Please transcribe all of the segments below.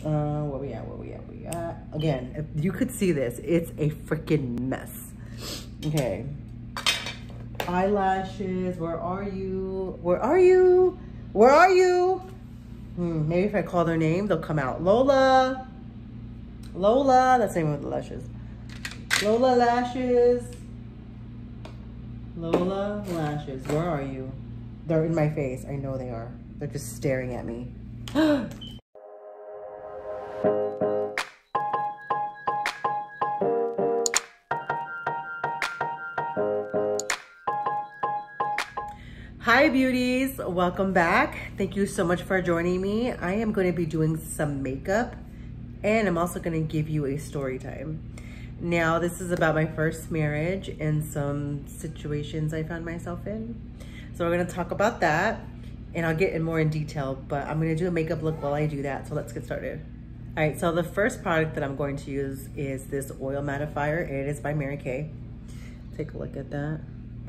Where we at? Again, if you could see this, it's a freaking mess. Okay. Eyelashes, where are you? Where are you? Where are you? Maybe if I call their name, they'll come out. Lola. Lola, that's the name of the lashes. Lola lashes. Lola lashes, where are you? They're in my face, I know they are. They're just staring at me. Hi beauties, welcome back. Thank you so much for joining me. I am going to be doing some makeup and I'm also going to give you a story time. Now this is about my first marriage and some situations I found myself in. So we're going to talk about that and I'll get in more in detail, but I'm going to do a makeup look while I do that. So let's get started. All right, so the first product that I'm going to use is this oil mattifier. It is by Mary Kay. Take a look at that.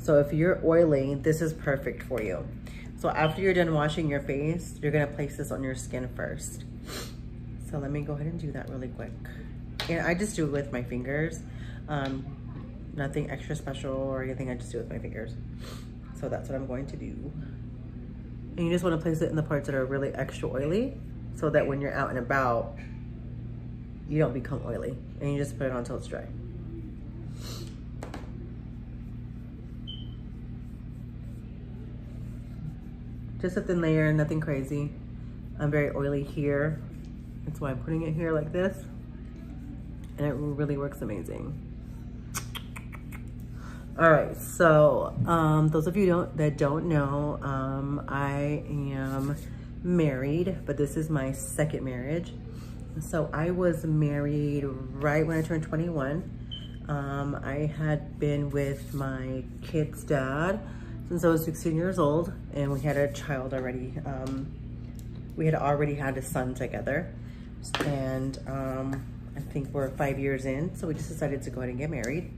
So if you're oily, this is perfect for you. So after you're done washing your face, you're gonna place this on your skin first. So let me go ahead and do that really quick. And I just do it with my fingers. Nothing extra special or anything, I just do it with my fingers. So that's what I'm going to do. And you just wanna place it in the parts that are really extra oily so that when you're out and about, you don't become oily. And you just put it on until it's dry. Just a thin layer, nothing crazy. I'm very oily here. That's why I'm putting it here like this. And it really works amazing. All right, so those of you that don't know, I am married, but this is my second marriage. So I was married right when I turned 21. I had been with my kid's dad since I was 16 years old, and we had a child already. We had already had a son together, and I think we're 5 years in, so we just decided to go ahead and get married.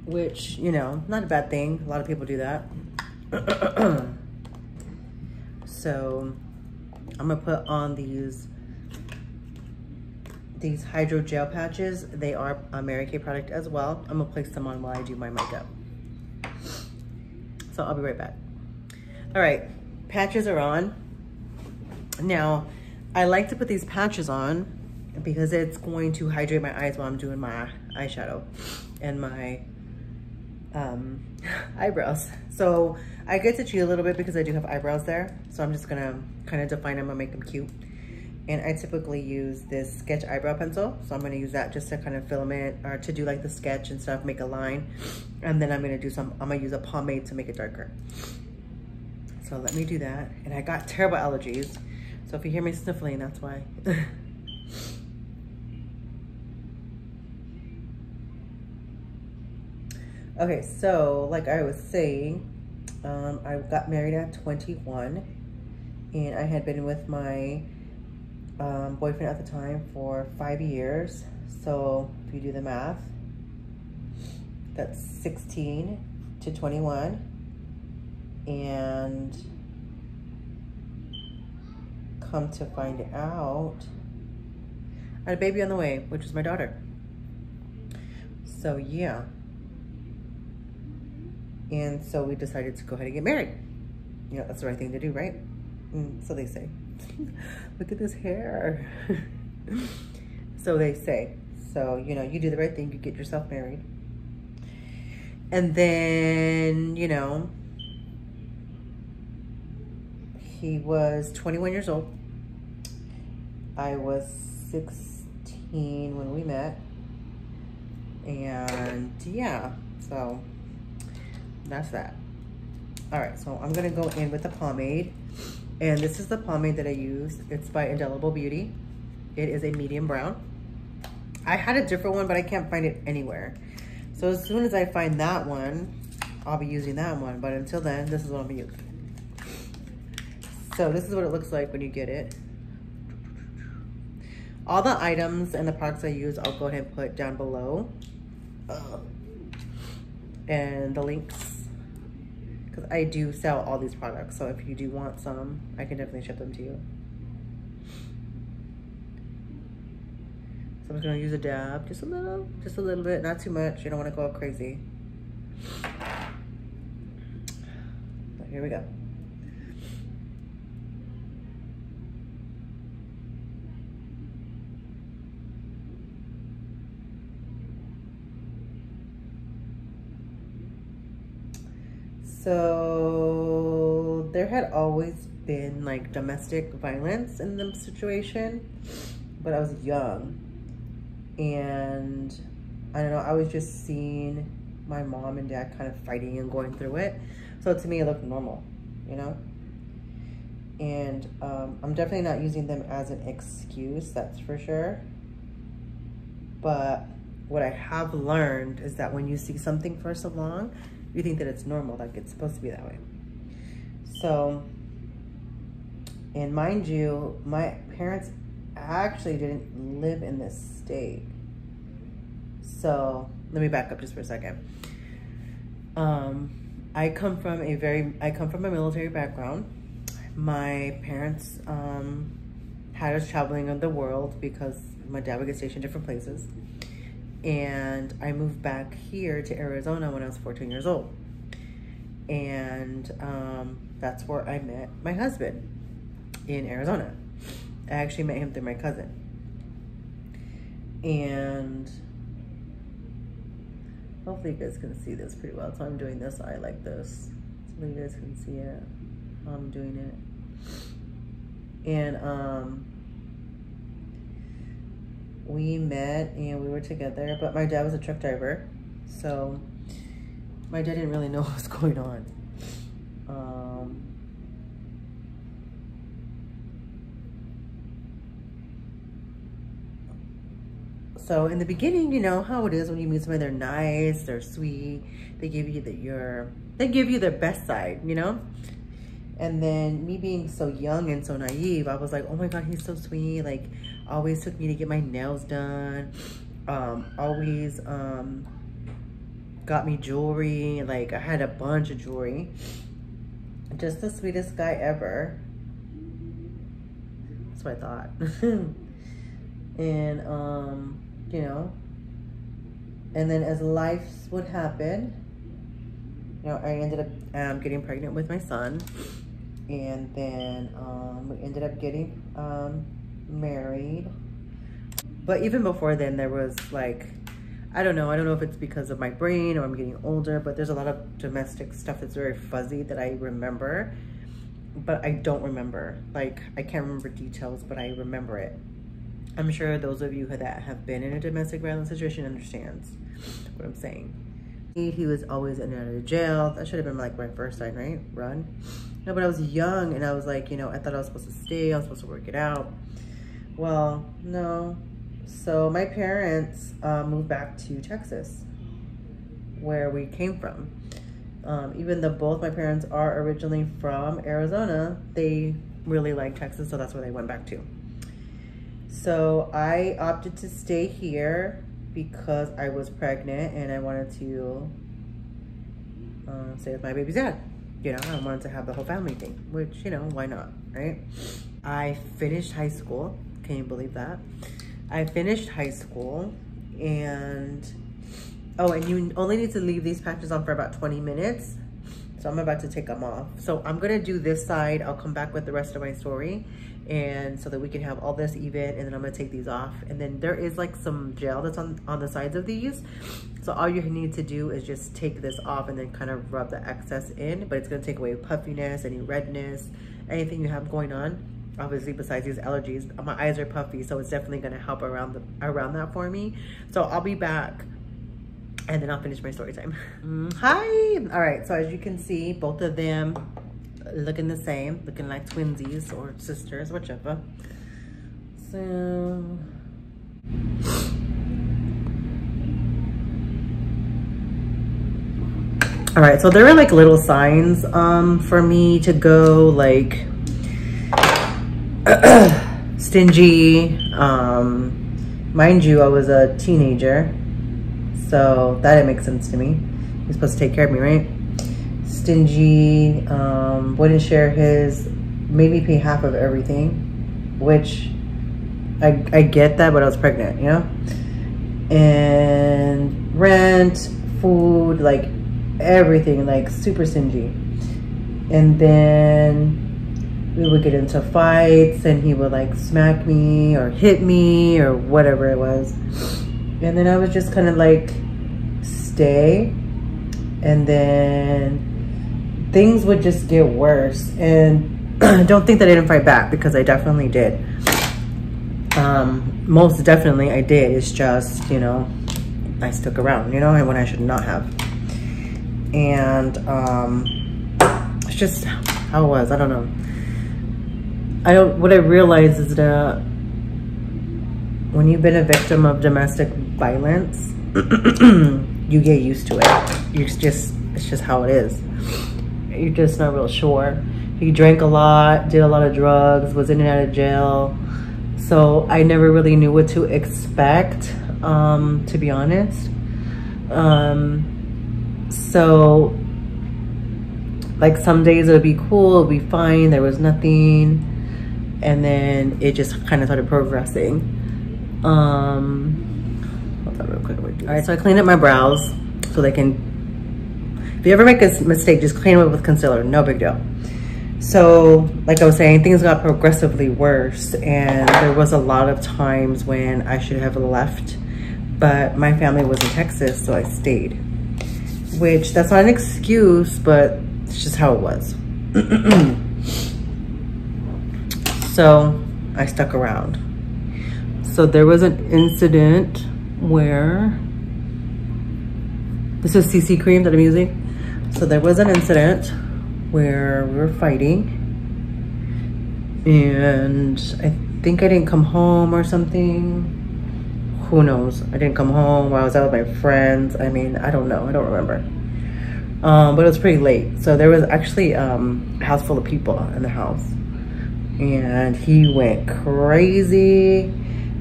Which, you know, not a bad thing. A lot of people do that. So I'm gonna put on these hydrogel patches. They are a Mary Kay product as well. I'm gonna place them on while I do my makeup. So I'll be right back. All right, patches are on. Now, I like to put these patches on because it's going to hydrate my eyes while I'm doing my eyeshadow and my eyebrows. So I get to cheat a little bit because I do have eyebrows there. So I'm just gonna kind of define them and make them cute. And I typically use this sketch eyebrow pencil. So I'm gonna use that just to kind of film it or to do like the sketch and stuff, make a line. And then I'm gonna use a pomade to make it darker. So let me do that. And I got terrible allergies. So if you hear me sniffling, that's why. Okay, so like I was saying, I got married at 21 and I had been with my boyfriend at the time for 5 years. So if you do the math, that's 16 to 21. And come to find out, I had a baby on the way, which is my daughter. So yeah. And so we decided to go ahead and get married. You know, that's the right thing to do, right? So they say. Look at this hair. So they say. So, you know, you do the right thing, you get yourself married. And then, you know, he was 21 years old. I was 16 when we met. And yeah, so that's that. All right, so I'm gonna go in with the pomade. And this is the pomade that I use. It's by Beauty. It is a medium brown. I had a different one, but I can't find it anywhere. So as soon as I find that one, I'll be using that one. But until then, this is what I'm using. So this is what it looks like when you get it. All the items and the products I use, I'll go ahead and put down below. And the links, because I do sell all these products. So if you do want some, I can definitely ship them to you. So I'm just gonna use a dab, just a little bit, not too much. You don't wanna go crazy. So here we go. So there had always been like domestic violence in the situation, but I was young, and I don't know, I was just seeing my mom and dad kind of fighting and going through it. So to me, it looked normal, you know? And I'm definitely not using them as an excuse, that's for sure. But what I have learned is that when you see something for so long, you think that it's normal, like it's supposed to be that way. So, and mind you, my parents actually didn't live in this state. So let me back up just for a second. I come from a military background. My parents had us traveling in the world because my dad would get stationed different places. And I moved back here to Arizona when I was 14 years old. And that's where I met my husband, in Arizona. I actually met him through my cousin. And hopefully you guys can see this pretty well. So I'm doing this eye like this, so you guys can see it. I'm doing it. And we met and we were together, but my dad was a truck driver, so my dad didn't really know what was going on. So in the beginning, you know how it is when you meet somebody, they're nice, they're sweet, they give you their best side, you know? And then me being so young and so naive, I was like, oh my God, he's so sweet. Like, always took me to get my nails done. Always got me jewelry. Like, I had a bunch of jewelry. Just the sweetest guy ever. That's what I thought. And, you know, and then as life would happen, you know, I ended up getting pregnant with my son. And then we ended up getting married. But even before then, there was like, I don't know if it's because of my brain or I'm getting older, but there's a lot of domestic stuff that's very fuzzy that I remember, but I don't remember. Like, I can't remember details, but I remember it. I'm sure those of you that have been in a domestic violence situation understands what I'm saying. He was always in and out of jail. That should have been like my first sign, right? Run. No, but I was young and I was like, you know, I thought I was supposed to stay. I was supposed to work it out. Well, no. So my parents moved back to Texas, where we came from. Even though both my parents are originally from Arizona, they really like Texas, so that's where they went back to. So I opted to stay here because I was pregnant and I wanted to stay with my baby's dad. You know, I wanted to have the whole family thing, which, you know, why not, right? I finished high school. Can you believe that? I finished high school and, oh, and you only need to leave these patches on for about 20 minutes. So I'm about to take them off. So I'm gonna do this side. I'll come back with the rest of my story, and so that we can have all this even, and then I'm gonna take these off. And then there is like some gel that's on the sides of these. So all you need to do is just take this off and then kind of rub the excess in, but it's gonna take away puffiness, any redness, anything you have going on. Obviously, besides these allergies, my eyes are puffy, so it's definitely gonna help around that for me. So I'll be back and then I'll finish my story time. Hi. All right, so as you can see, both of them looking the same, looking like twinsies or sisters, whichever. So all right, so there are like little signs for me to go like stingy. Mind you, I was a teenager, so that didn't make sense to me. He's supposed to take care of me, right? Stingy, wouldn't share his, maybe pay half of everything, which I get that, but I was pregnant, you know? And rent, food, like everything, like super stingy. And then we would get into fights and he would like smack me or hit me or whatever it was. And then I was just kind of like stay, and then things would just get worse. And I don't think that I didn't fight back, because I definitely did. Most definitely I did. It's just, you know, I stuck around, you know, and when I should not have. And it's just how it was. I don't know. What I realized is that when you've been a victim of domestic violence, you get used to it. It's just how it is. You're just not real sure. He drank a lot, did a lot of drugs, was in and out of jail. So I never really knew what to expect, to be honest. So like some days it would be cool, it would be fine, there was nothing. And then it just kind of started progressing. Hold on real quick. All right, so I cleaned up my brows so they can, if you ever make a mistake, just clean them up with concealer, no big deal. So like I was saying, things got progressively worse, and there was a lot of times when I should have left, but my family was in Texas, so I stayed. Which, that's not an excuse, but it's just how it was. So I stuck around. So there was an incident where, this is CC cream that I'm using. So there was an incident where we were fighting, and I think I didn't come home or something. Who knows? I didn't come home while I was out with my friends. I mean, I don't know. I don't remember. But it was pretty late. So there was actually a house full of people in the house. And he went crazy.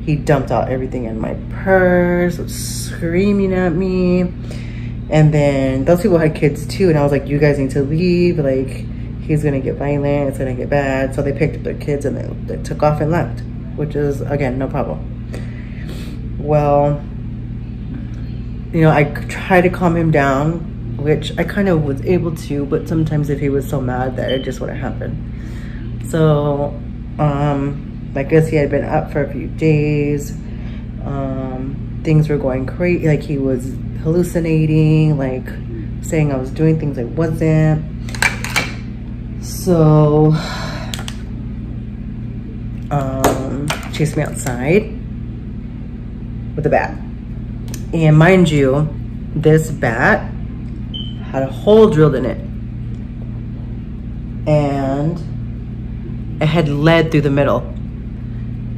He dumped out everything in my purse, was screaming at me. And then those people had kids too. And I was like, you guys need to leave. Like, he's gonna get violent, it's gonna get bad. So they picked up their kids and they took off and left, which is, again, no problem. Well, you know, I tried to calm him down, which I kind of was able to, but sometimes if he was so mad that it just wouldn't happen. So, I guess he had been up for a few days. Things were going crazy, like he was hallucinating, like saying I was doing things I wasn't. So, chased me outside with a bat. And mind you, this bat had a hole drilled in it. And it had lead through the middle.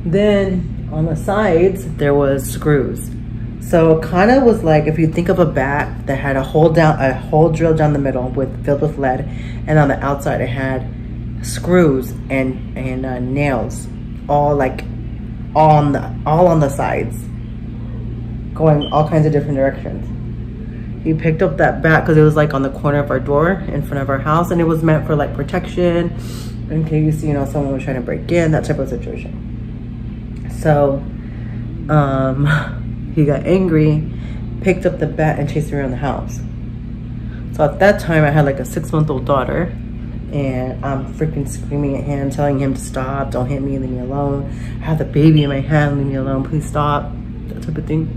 Then on the sides, there was screws. So it kind of was like, if you think of a bat that had a hole drilled down the middle filled with lead, and on the outside it had screws and nails, all on the sides, going all kinds of different directions. He picked up that bat because it was like on the corner of our door in front of our house, and it was meant for like protection in case, you know, someone was trying to break in, that type of situation. So he got angry, picked up the bat and chased me around the house. So at that time I had like a 6-month-old daughter, and I'm freaking screaming at him, telling him to stop, don't hit me, leave me alone. I have the baby in my hand, leave me alone, please stop, that type of thing.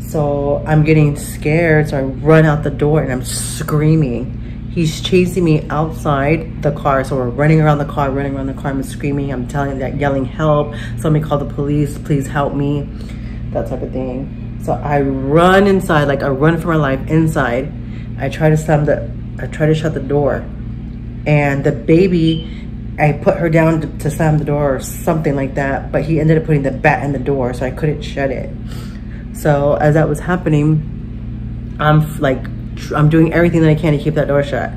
So I'm getting scared, so I run out the door and I'm screaming. He's chasing me outside the car, so we're running around the car, I'm screaming, I'm telling that, yelling help, somebody call the police, please help me, that type of thing. So I run inside, like I run for my life inside. I try to shut the door, and the baby, I put her down to slam the door or something like that, but he ended up putting the bat in the door, so I couldn't shut it. So as that was happening, I'm doing everything that I can to keep that door shut.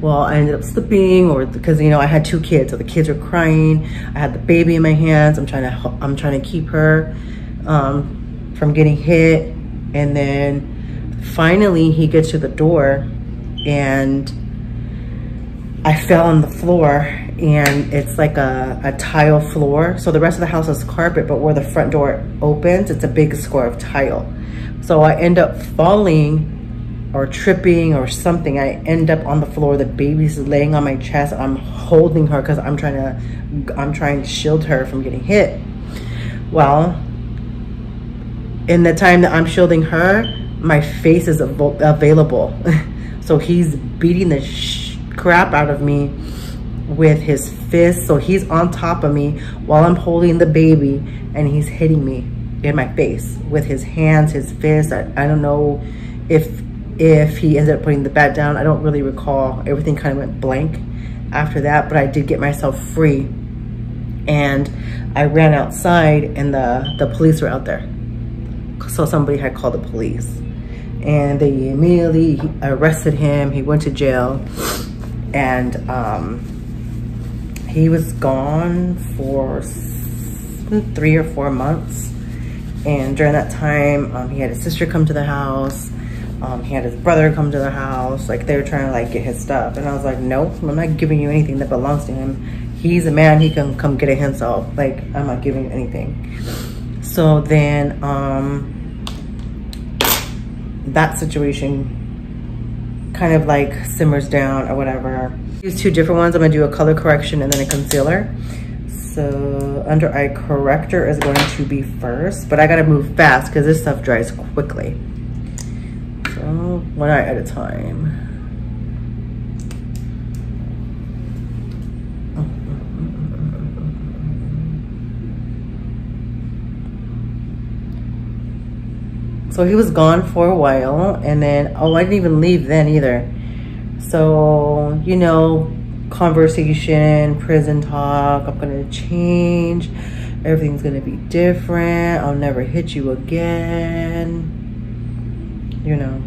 Well, I ended up slipping, or because, you know, I had 2 kids, so the kids were crying. I had the baby in my hands. I'm trying to keep her from getting hit. And then finally he gets to the door, and I fell on the floor and it's like a tile floor. So the rest of the house is carpet, but where the front door opens, it's a big square of tile. So I end up falling or tripping or something. I end up on the floor. The baby's laying on my chest. I'm holding her because I'm trying to shield her from getting hit. Well, in the time that I'm shielding her, my face is available. So he's beating the crap out of me with his fist. So he's on top of me while I'm holding the baby, and he's hitting me in my face with his hands, his fists. I don't know if he ended up putting the bat down. I don't really recall. Everything kind of went blank after that, but I did get myself free, and I ran outside, and the police were out there. So somebody had called the police, and they immediately arrested him. He went to jail, and he was gone for 3 or 4 months. And during that time, he had his sister come to the house. He had his brother come to the house. Like, they were trying to like get his stuff. And I was like, nope, I'm not giving you anything that belongs to him. He's a man, he can come get it himself. Like, I'm not giving you anything. So then, that situation kind of like simmers down or whatever. Use 2 different ones. I'm gonna do a color correction and then a concealer. So under eye corrector is going to be first, but I gotta move fast because this stuff dries quickly. So 1 eye at a time. So he was gone for a while, and then, oh, I didn't even leave then either. So, you know, conversation, prison talk, I'm gonna change, everything's gonna be different, I'll never hit you again. You know,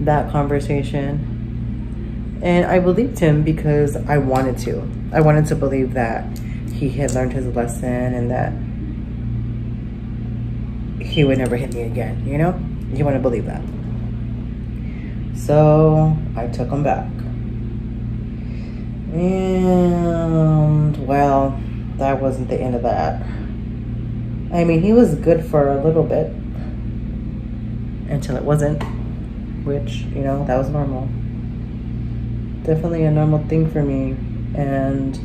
that conversation. And I believed him because I wanted to. I wanted to believe that he had learned his lesson and that he would never hit me again, you know? You want to believe that. So I took him back. And, well, that wasn't the end of that. I mean, he was good for a little bit until it wasn't, which, you know, that was normal. Definitely a normal thing for me. And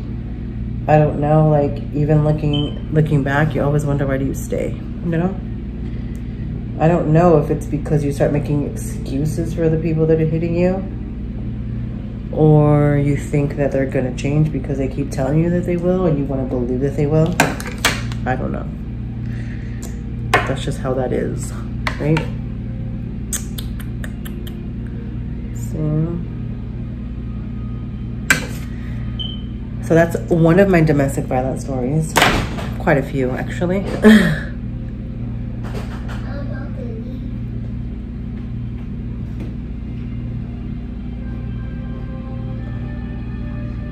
I don't know, like, even looking back, you always wonder, why do you stay, you know? I don't know if it's because you start making excuses for the people that are hitting you, or you think that they're gonna change because they keep telling you that they will and you wanna believe that they will. I don't know. That's just how that is, right? So that's one of my domestic violence stories. Quite a few, actually.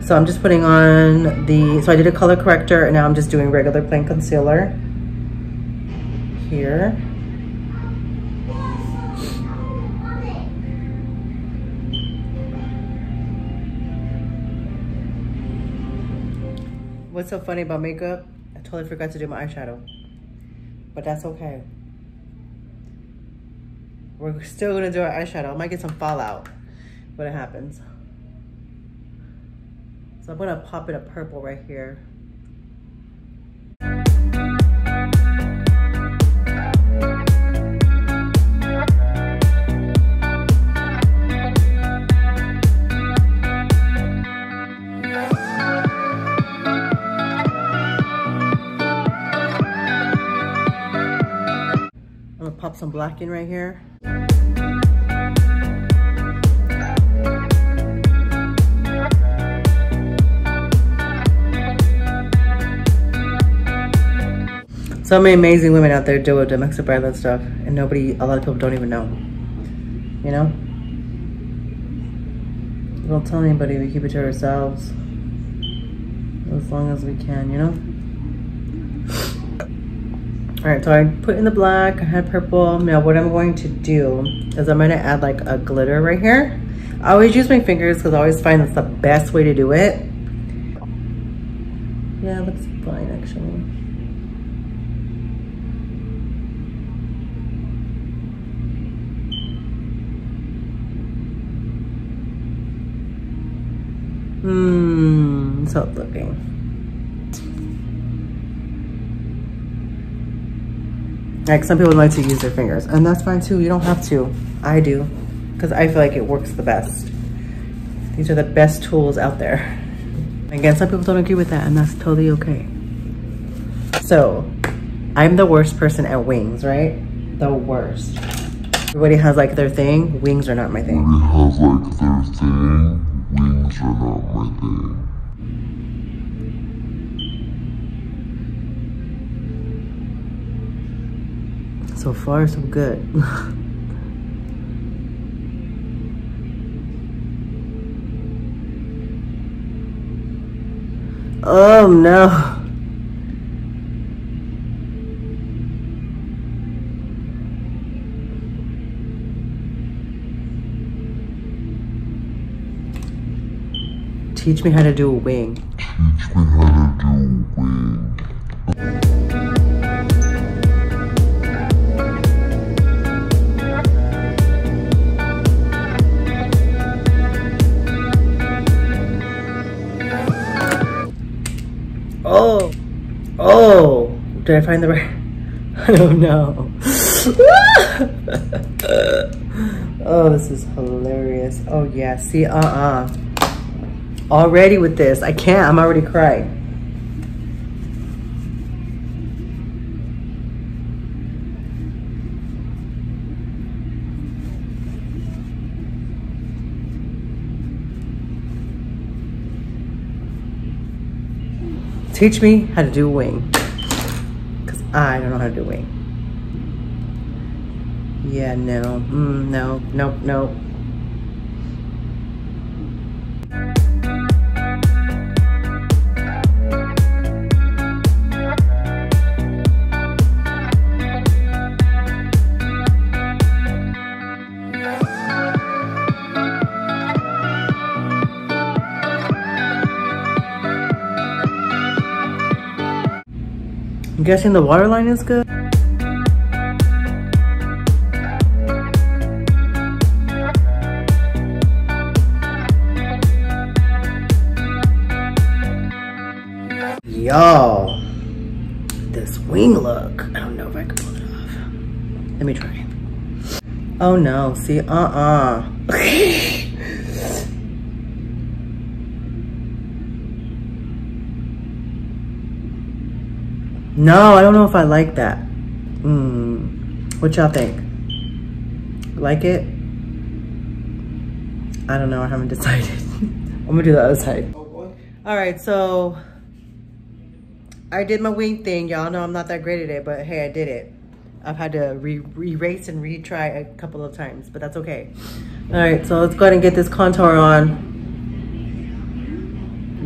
So I'm just putting on so I did a color corrector, and now I'm just doing regular plain concealer here. What's so funny about makeup? I totally forgot to do my eyeshadow, but that's okay. We're still gonna do our eyeshadow. I might get some fallout when it happens. So I'm gonna pop in a purple right here. I'm gonna pop some black in right here. So many amazing women out there deal with domestic violence stuff, and a lot of people don't even know, you know? We don't tell anybody, we keep it to ourselves as long as we can, you know? All right, so I put in the black, I had purple. Now what I'm going to do is I'm gonna add like a glitter right here. I always use my fingers because I always find that's the best way to do it. Yeah, it looks fine actually. So it's looking. Like some people like to use their fingers, and that's fine too. You don't have to. I do, because I feel like it works the best. These are the best tools out there. Again, some people don't agree with that, and that's totally okay. So, I'm the worst person at wings, right? The worst. Everybody has like their thing. Wings are not my thing. Everybody has like their thing. Wings are not my thing. So far, so good. Oh no. Teach me how to do a wing. Teach me how to do a wing. Oh, did I find the right? I don't know. Oh, this is hilarious. Oh yeah, see, already with this, I can't, I'm already crying. Teach me how to do a wing, because I don't know how to do a wing. Yeah, no, no, nope, nope. I'm guessing the waterline is good. Y'all, this wing look. I don't know if I can pull it off. Let me try. Oh no, see, No, I don't know if I like that. What y'all think? Like it? I don't know, I haven't decided. I'm gonna do the other side. All right, so I did my wing thing. Y'all know I'm not that great at it, but hey, I did it. I've had to erase and retry a couple of times, but that's okay. All right, so let's go ahead and get this contour on.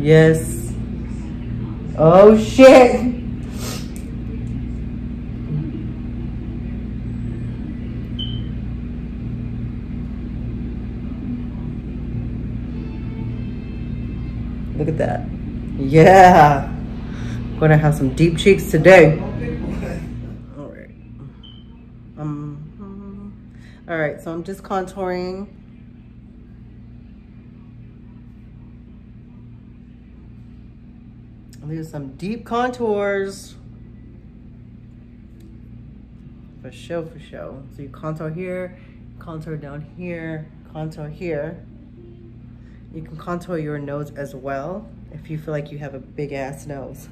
Yes. Oh shit. Look at that. Yeah. Gonna have some deep cheeks today. All right. All right, so I'm just contouring. There's some deep contours. For show, for show. So you contour here, contour down here, contour here. You can contour your nose as well if you feel like you have a big ass nose.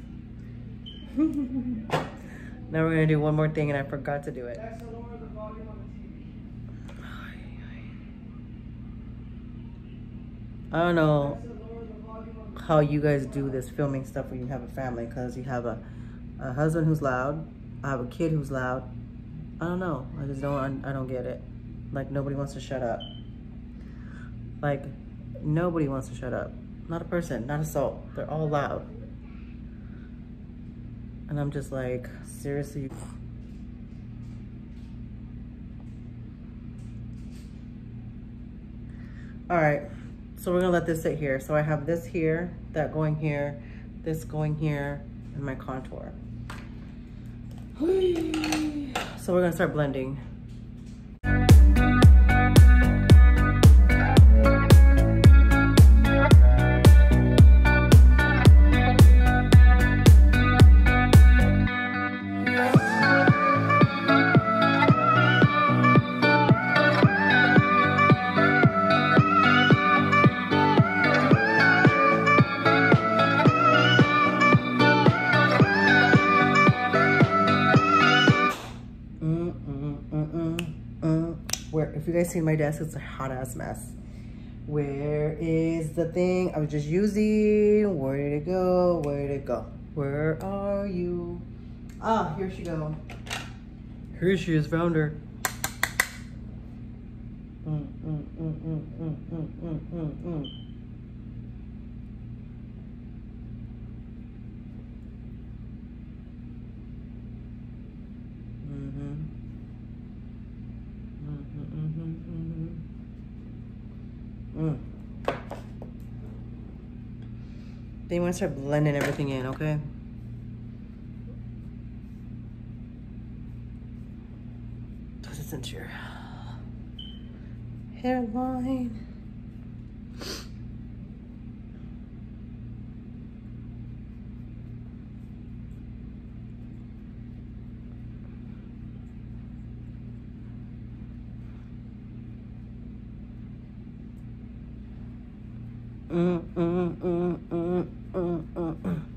Now we're gonna do one more thing and I forgot to do it. I don't know how you guys do this filming stuff when you have a family, because you have a husband who's loud, I have a kid who's loud. I don't know, I don't get it. Like nobody wants to shut up. Like nobody wants to shut up. Not a person, not a soul. They're all loud. And I'm just like, seriously? All right, so we're gonna let this sit here. So I have this here, that going here, this going here in my contour. So we're gonna start blending. If you guys see my desk, it's a hot ass mess. Where is the thing I was just using? Where did it go? Where did it go? Where are you? Ah, here she go. Here she is, found her. Then you want to start blending everything in, okay? Put this into your hairline.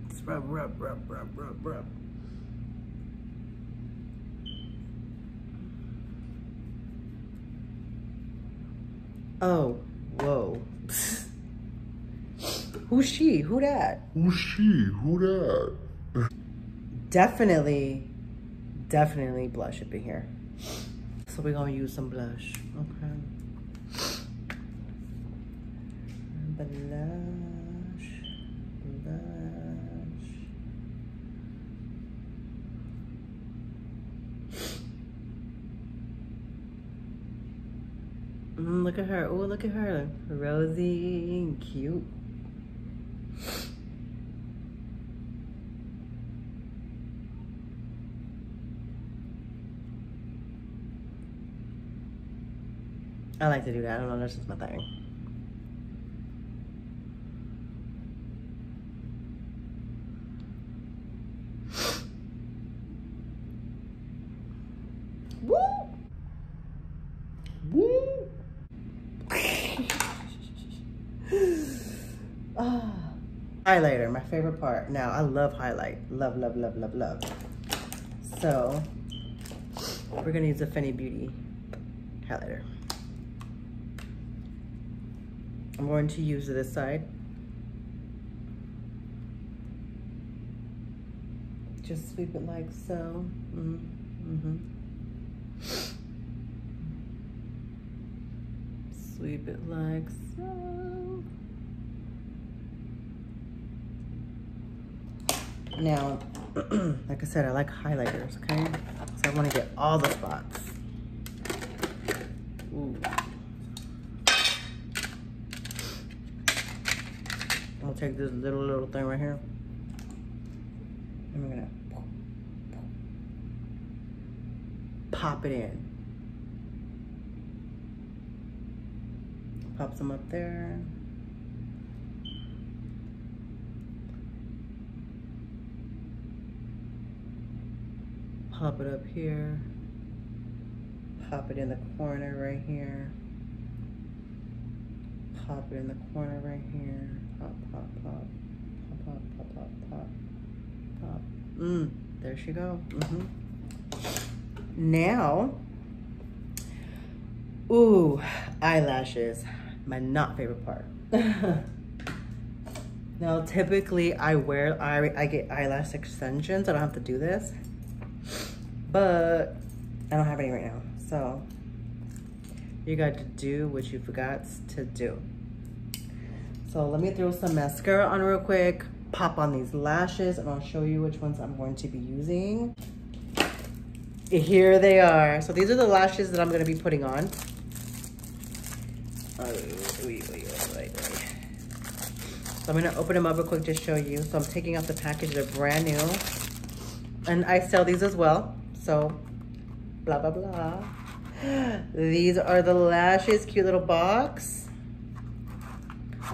Just rub, rub, rub, rub, rub, rub. Oh, whoa. Who's she? Who that? Who's she? Who that? Definitely blush up in here. So we're gonna use some blush, okay? Blush. Look at her. Oh, look at her. Rosy and cute. I like to do that. I don't know, that's just my thing. Woo! Woo! Highlighter, my favorite part. Now, I love highlight. Love, love, love, love, love. So, we're gonna use a Fenty Beauty highlighter. I'm going to use this side. Just sweep it like so. Sweep it like so. Now, like I said, I like highlighters, okay? So I want to get all the spots. Ooh. I'll take this little thing right here. And we're gonna pop it in. Pop some up there. Pop it up here. Pop it in the corner right here. Pop it in the corner right here. Pop, pop, pop. Pop, pop, pop, pop, pop. Pop. There she go. Now, ooh, eyelashes. My not favorite part. Now, typically I get eyelash extensions. I don't have to do this, but I don't have any right now. So you got to do what you forgot to do. So let me throw some mascara on real quick, pop on these lashes, and I'll show you which ones I'm going to be using. Here they are. So these are the lashes that I'm going to be putting on. So I'm gonna open them up real quick to show you. So I'm taking off the package, they're brand new. And I sell these as well, so blah, blah, blah. These are the lashes, cute little box.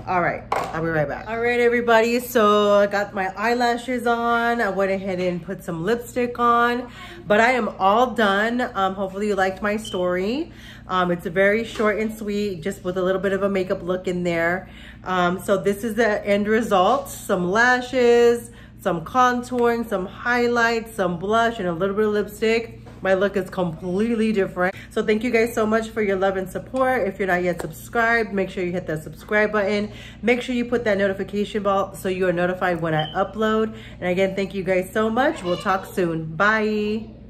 All right, I'll be right back. All right, everybody, so I got my eyelashes on. I went ahead and put some lipstick on, but I am all done. Hopefully you liked my story. It's very short and sweet, just with a little bit of a makeup look in there. So this is the end result. Some lashes, some contouring, some highlights, some blush, and a little bit of lipstick. My look is completely different. So thank you guys so much for your love and support. If you're not yet subscribed, make sure you hit that subscribe button. Make sure you put that notification bell so you are notified when I upload. And again, thank you guys so much. We'll talk soon. Bye.